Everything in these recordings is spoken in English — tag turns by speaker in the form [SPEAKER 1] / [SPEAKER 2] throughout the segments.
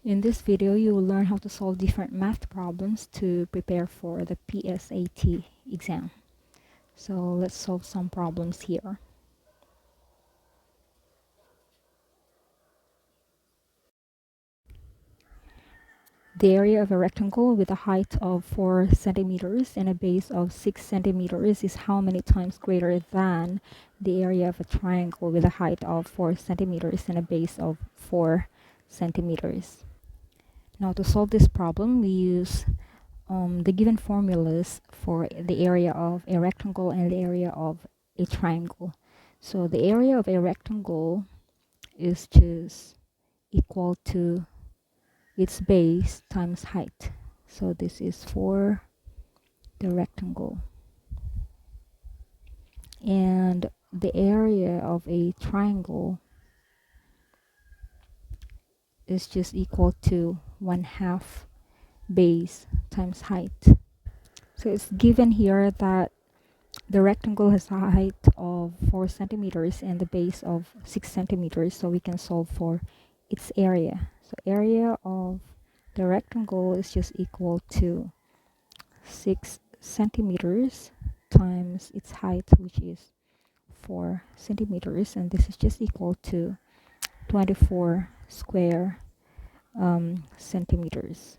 [SPEAKER 1] In this video, you will learn how to solve different math problems to prepare for the PSAT exam. So let's solve some problems here. The area of a rectangle with a height of 4 centimeters and a base of 6 centimeters is how many times greater than the area of a triangle with a height of 4 centimeters and a base of 4 centimeters. Now to solve this problem, we use the given formulas for the area of a rectangle and the area of a triangle. So the area of a rectangle is just equal to its base times height. So this is for the rectangle. And the area of a triangle is just equal to 1/2 base times height. So it's given here that the rectangle has a height of 4 centimeters and the base of 6 centimeters, so we can solve for its area. So area of the rectangle is just equal to 6 centimeters times its height, which is 4 centimeters, and this is just equal to 24 square centimeters.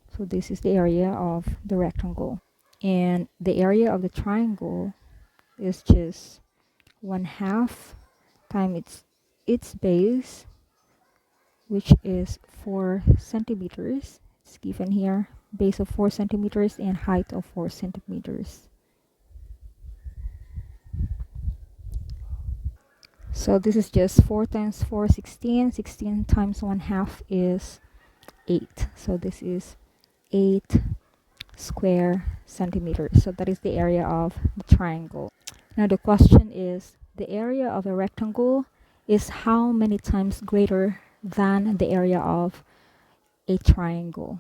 [SPEAKER 1] So this is the area of the rectangle. And the area of the triangle is just 1/2 times its base, which is 4 centimeters. It's given here, base of 4 centimeters and height of 4 centimeters. So this is just 4 times 4, 16. 16 times 1/2 is 8. So this is 8 square centimeters. So that is the area of the triangle. Now the question is, the area of a rectangle is how many times greater than the area of a triangle?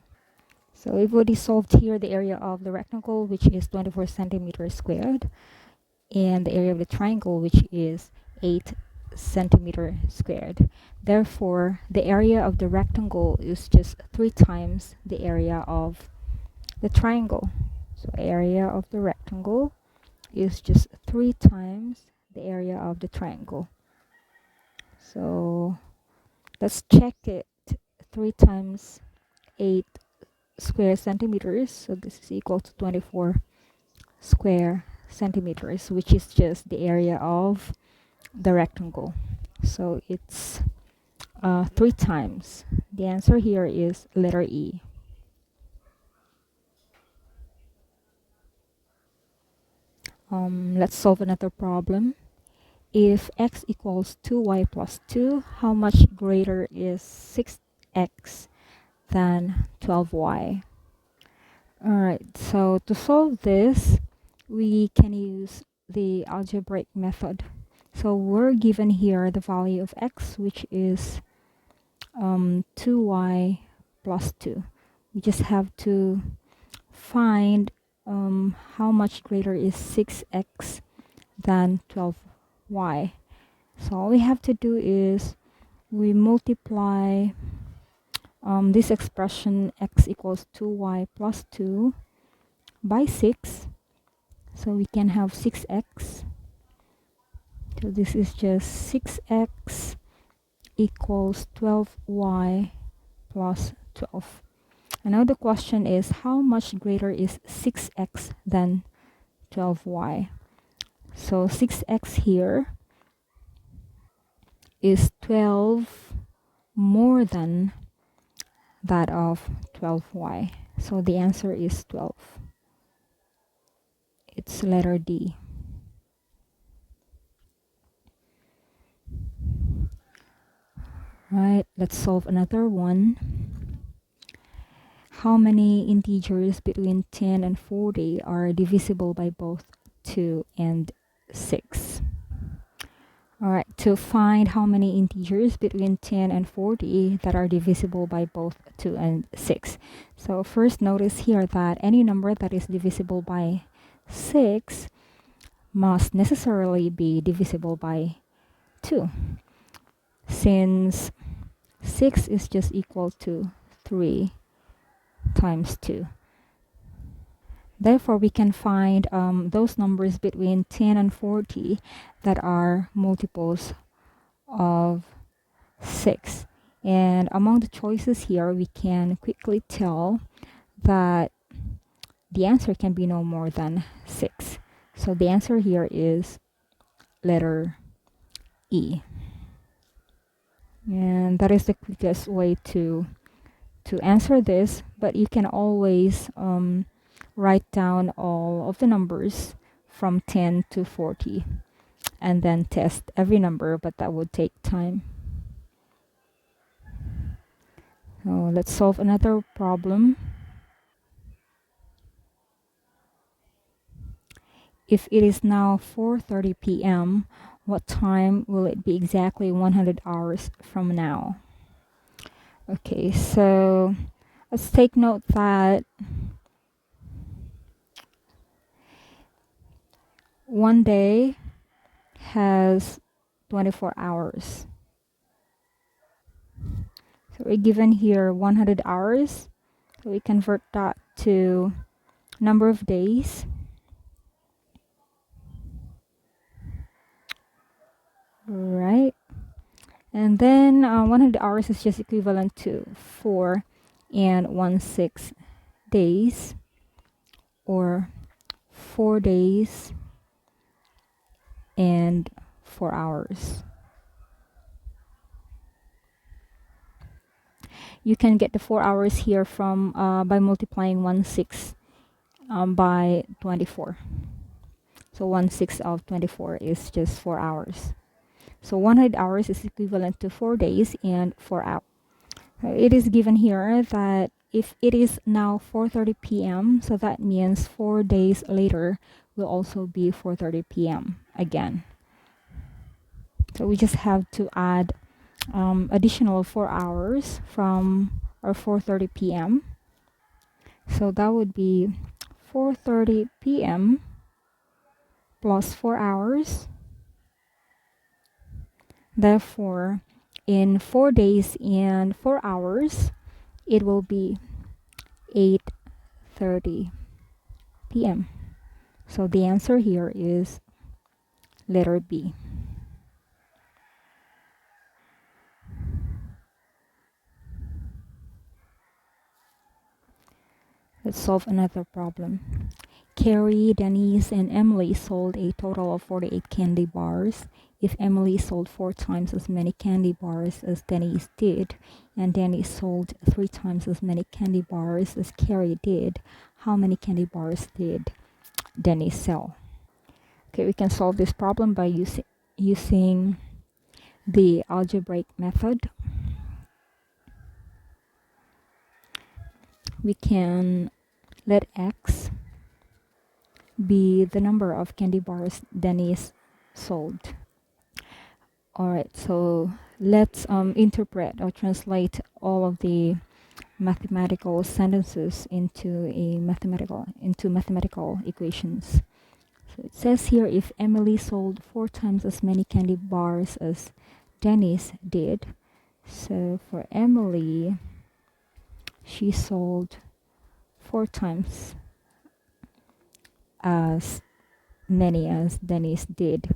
[SPEAKER 1] So we've already solved here the area of the rectangle, which is 24 centimeters squared, and the area of the triangle, which is 8 centimeter squared. Therefore, the area of the rectangle is just 3 times the area of the triangle. So area of the rectangle is just 3 times the area of the triangle. So let's check it. 3 times 8 square centimeters, so this is equal to 24 square centimeters, which is just the area of the rectangle. So it's 3 times. The answer here is letter E. Let's solve another problem. If x equals 2y plus 2, how much greater is 6x than 12y? Alright, so to solve this, we can use the algebraic method. So we're given here the value of x, which is 2y plus 2. We just have to find how much greater is 6x than 12y. So all we have to do is we multiply this expression x equals 2y plus 2 by 6. So we can have 6x. So this is just 6x equals 12y plus 12. And now the question is, how much greater is 6x than 12y? So 6x here is 12 more than that of 12y. So the answer is 12. It's letter D. Right, let's solve another one. How many integers between 10 and 40 are divisible by both 2 and 6? Alright, to find how many integers between 10 and 40 that are divisible by both 2 and 6. So first notice here that any number that is divisible by 6 must necessarily be divisible by 2. Since 6 is just equal to 3 times 2. Therefore, we can find those numbers between 10 and 40 that are multiples of 6. And among the choices here, we can quickly tell that the answer can be no more than 6. So the answer here is letter E. And that is the quickest way to answer this, but you can always write down all of the numbers from 10 to 40 and then test every number, but that would take time. So let's solve another problem. If it is now 4:30 p.m., what time will it be exactly 100 hours from now? Okay, so let's take note that one day has 24 hours. So we're given here 100 hours. So we convert that to number of days. Right. And then 100 hours is just equivalent to 4 and 1/6 days, or 4 days and 4 hours. You can get the 4 hours here from by multiplying 1/6 by 24. So 1/6 of 24 is just 4 hours. So 100 hours is equivalent to 4 days and 4 hours. It is given here that if it is now 4:30 p.m., so that means 4 days later will also be 4:30 p.m. again. So we just have to add additional 4 hours from our 4:30 p.m. So that would be 4:30 p.m. plus 4 hours. Therefore, in 4 days and 4 hours, it will be 8:30 p.m. So the answer here is letter B. Let's solve another problem. Carrie, Denise, and Emily sold a total of 48 candy bars. If Emily sold 4 times as many candy bars as Denise did, and Denise sold 3 times as many candy bars as Carrie did, how many candy bars did Denise sell? Okay, we can solve this problem by using the algebraic method. We can let X be the number of candy bars Denise sold. Alright, so let's interpret or translate all of the mathematical sentences into mathematical equations. So it says here, if Emily sold 4 times as many candy bars as Denise did, so for Emily, she sold 4 times as many as Denise did.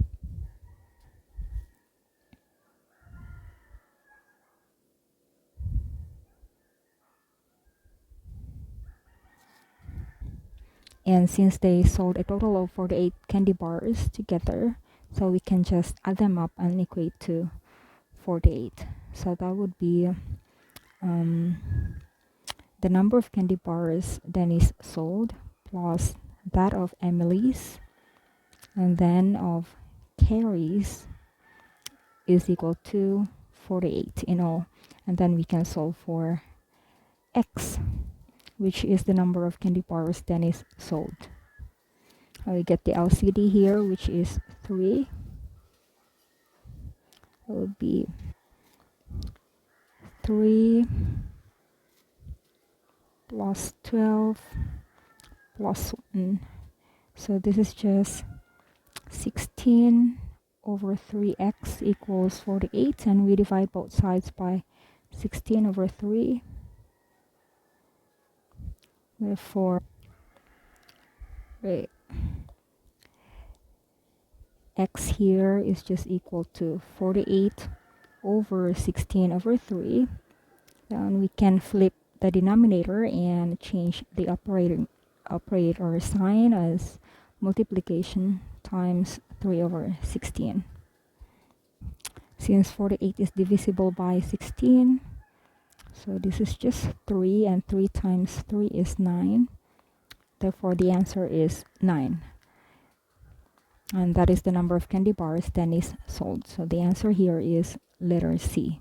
[SPEAKER 1] And since they sold a total of 48 candy bars together, so we can just add them up and equate to 48. So that would be the number of candy bars Denise sold plus that of Emily's and then of Carrie's is equal to 48 in all. And then we can solve for X, which is the number of candy bars Dennis sold. We get the LCD here, which is 3. It would be 3 plus 12 plus 1. So this is just 16 over 3x equals 48, and we divide both sides by 16 over 3. Therefore, wait, x here is just equal to 48 over 16 over 3. Then we can flip the denominator and change the operator sign as multiplication times 3 over 16. Since 48 is divisible by 16, so this is just 3, and 3 times 3 is 9. Therefore, the answer is 9. And that is the number of candy bars Dennis sold. So the answer here is letter C.